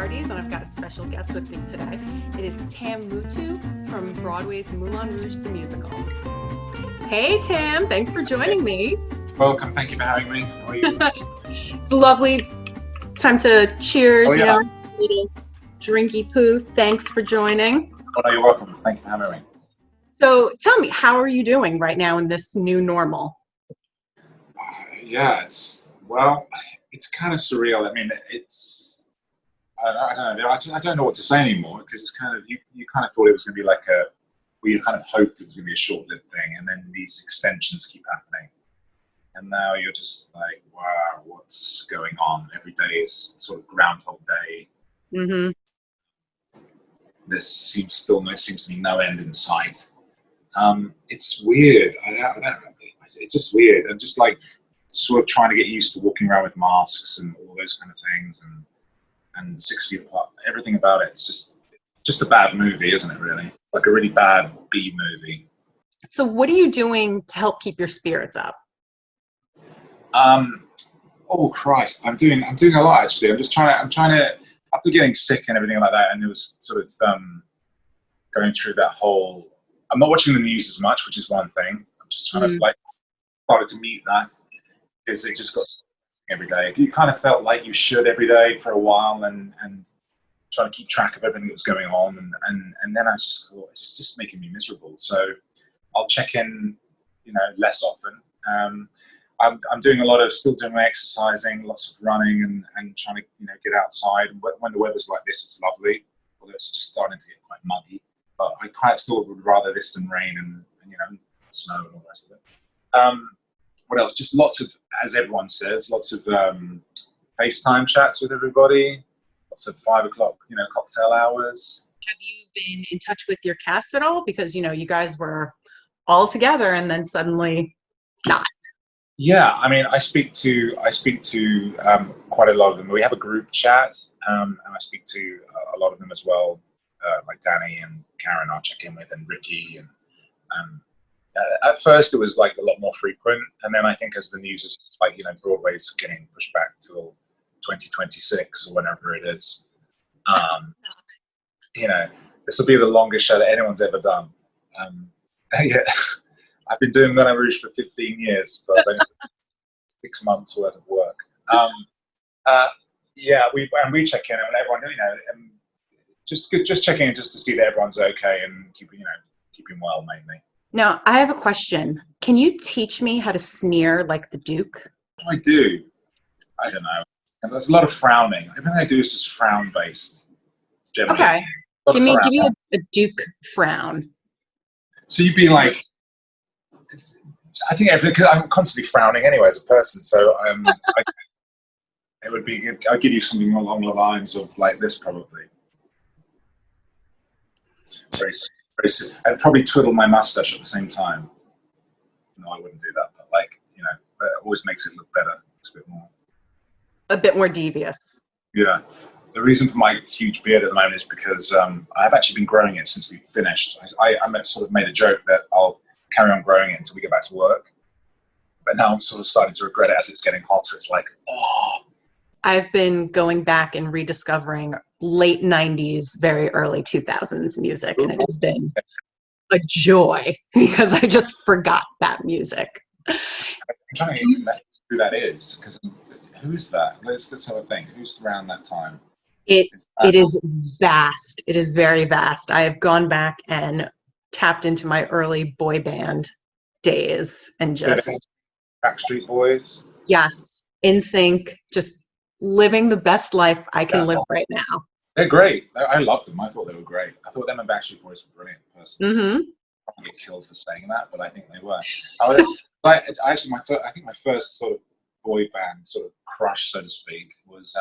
Sardi's, and I've got a special guest with me today. It is Tam Mutu from Broadway's Moulin Rouge, the musical. Hey, Tam, thanks for joining me. Welcome, thank you for having me. How are you? It's a lovely time to cheers, Oh, yeah. a little drinky poo. Thanks for joining. Oh, no, you're welcome. Thank you for having me. So tell me, how are you doing right now in this new normal? Yeah, it's kind of surreal. I mean, I don't know. I don't know what to say anymore because it's kind of, you kind of thought it was going to be you kind of hoped it was going to be a short-lived thing, and then these extensions keep happening. And now you're just like, wow, what's going on? Every day is sort of Groundhog Day. Mm-hmm. There seems to be no end in sight. It's weird. I don't know. It's just weird. I'm just like sort of trying to get used to walking around with masks and all those kind of things, and 6 feet apart. Everything about it. It's just a bad movie, isn't it? Really, like a really bad B movie. So what are you doing to help keep your spirits up? Oh Christ, I'm doing a lot actually. I'm trying to after getting sick and everything like that, and it was sort of going through that whole. I'm not watching the news as much, which is one thing. I'm just trying to started to meet that because it just got every day. You kind of felt like you should every day for a while, and trying to keep track of everything that was going on, and then I just thought it's just making me miserable. So I'll check in, less often. I'm still doing my exercising, lots of running, and trying to get outside. When the weather's like this, it's lovely. Although it's just starting to get quite muggy, but I quite still would rather this than rain and snow and all the rest of it. What else? Just lots of, as everyone says, lots of FaceTime chats with everybody. Lots of 5 o'clock, cocktail hours. Have you been in touch with your cast at all? Because you guys were all together and then suddenly not. Yeah, I mean, I speak to quite a lot of them. We have a group chat, and I speak to a lot of them as well, like Danny and Karen. I'll check in with, and Ricky. And at first, it was like a lot more frequent, and then I think as the news is like Broadway's getting pushed back till 2026 or whenever it is. This will be the longest show that anyone's ever done. Yeah. I've been doing Moulin Rouge for 15 years, but I've only 6 months worth of work. We check in, and everyone, just checking in just to see that everyone's okay and keeping well, mainly. Now, I have a question. Can you teach me how to sneer like the Duke? I do. I don't know. And there's a lot of frowning. Everything I do is just frown based. Generally. Okay. Give me a Duke frown. So you'd be like, I think because I'm constantly frowning anyway as a person, so it would be good. I'll give you something along the lines of like this, probably. Very, very. I'd probably twiddle my mustache at the same time. No, I wouldn't do that, but it always makes it look better. It's a bit more devious. Yeah. The reason for my huge beard at the moment is because I've actually been growing it since we finished. I sort of made a joke that I'll carry on growing it until we get back to work. But now I'm sort of starting to regret it as it's getting hotter. It's like, oh. I've been going back and rediscovering late 90s, very early 2000s music, and it has been a joy because I just forgot that music. I'm trying to think who that is, because who is that? Let's have a think. Who's around that time? It is vast. It is very vast. I have gone back and tapped into my early boy band days and just Backstreet Boys. Yes, NSYNC, just living the best life I can live right now. They're great. I loved them. I thought they were great. I thought them and Backstreet Boys were brilliant persons. Mm-hmm. I don't get killed for saying that, but I think they were. I think my first sort of boy band sort of crush, so to speak, was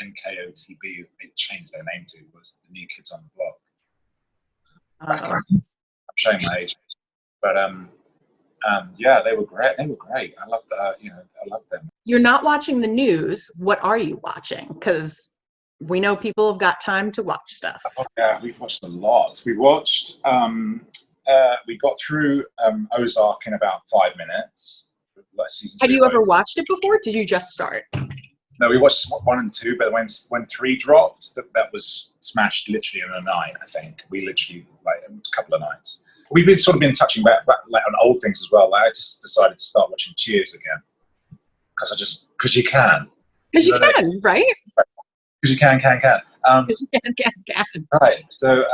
NKOTB. They changed their name to was the New Kids on the Block. I'm showing my age, but yeah, they were great. They were great. I loved I loved them. You're not watching the news. What are you watching? Because we know people have got time to watch stuff. Oh, yeah, we've watched a lot. We watched. We got through Ozark in about 5 minutes. Have you ever watched it before? Did you just start? No, we watched 1 and 2, but when 3 dropped, that was smashed literally in a night. I think we literally like a couple of nights. We've been touching back like on old things as well. Like I just decided to start watching Cheers again because you can. Because you can, right? Because you can. Because you can. Right. So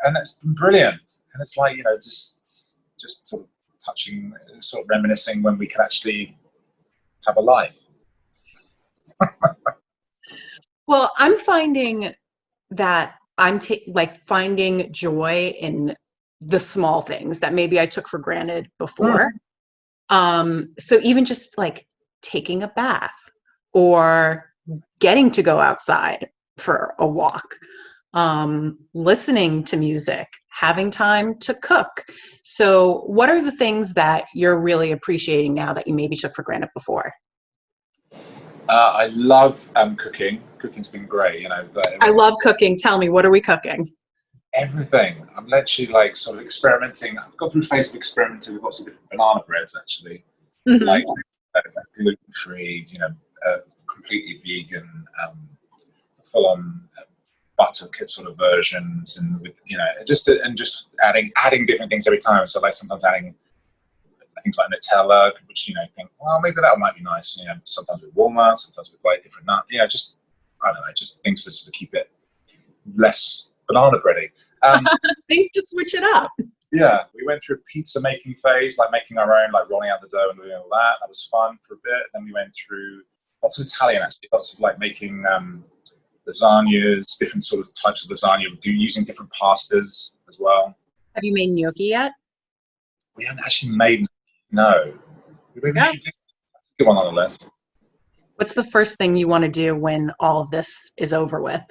and it's been brilliant. And it's like just sort of touching, sort of reminiscing when we can actually have a life. Well, I'm finding that I'm finding joy in the small things that maybe I took for granted before. So even just like taking a bath or getting to go outside for a walk, listening to music, having time to cook. So what are the things that you're really appreciating now that you maybe took for granted before? I love cooking. Cooking's been great, I love cooking. Tell me, what are we cooking? Everything. I'm literally like sort of experimenting. I've gone through a phase of experimenting with lots of different banana breads, actually. Mm-hmm. Like gluten-free, completely vegan, full-on butter sort of versions, and with just adding different things every time. So like sometimes adding things like Nutella, which think, well, maybe that might be nice. Sometimes with walnuts, sometimes with like different nuts. Just I don't know, just things just to keep it less banana bready. Things to switch it up. Yeah, we went through a pizza making phase, like making our own, like rolling out the dough and doing all that. That was fun for a bit. Then we went through lots of Italian, actually, lots of like making lasagnas, different sort of types of lasagna, using different pastas as well. Have you made gnocchi yet? We haven't actually made. No. Maybe we should do. That's a good one on the list. What's the first thing you want to do when all of this is over with?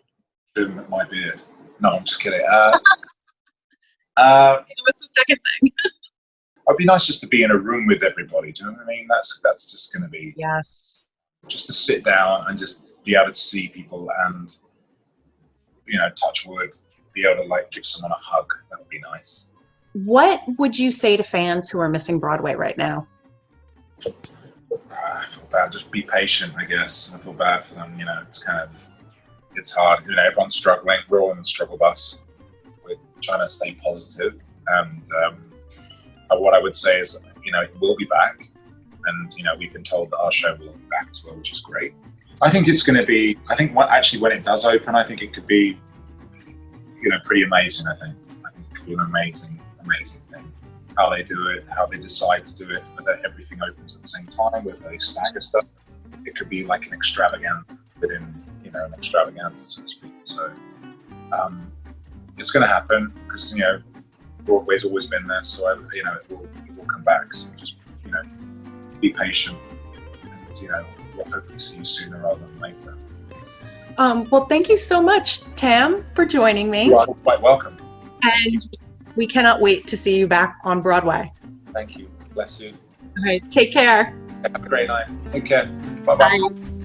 Trim my beard. No, I'm just kidding. What's the second thing? It'd be nice just to be in a room with everybody. Do you know what I mean? That's just going to be just to sit down and just be able to see people and touch wood, be able to like give someone a hug. That would be nice. What would you say to fans who are missing Broadway right now? I feel bad. Just be patient, I guess. I feel bad for them. It's hard. Everyone's struggling. We're all on the struggle bus. We're trying to stay positive. And what I would say is, we'll be back. And, we've been told that our show will be back as well, which is great. I think it's going to be, when it does open, I think it could be, pretty amazing, I think it could be an amazing thing. How they do it, how they decide to do it, whether everything opens at the same time, whether they stagger stuff. It could be like an extravaganza within, an extravaganza, so to speak. So it's going to happen because, Broadway's always been there. So, it will come back. So just, be patient and, we'll hopefully see you sooner rather than later. Well, thank you so much, Tam, for joining me. You are quite welcome. And we cannot wait to see you back on Broadway. Thank you. Bless you. All right. Take care. Have a great night. Take care. Bye-bye. Bye.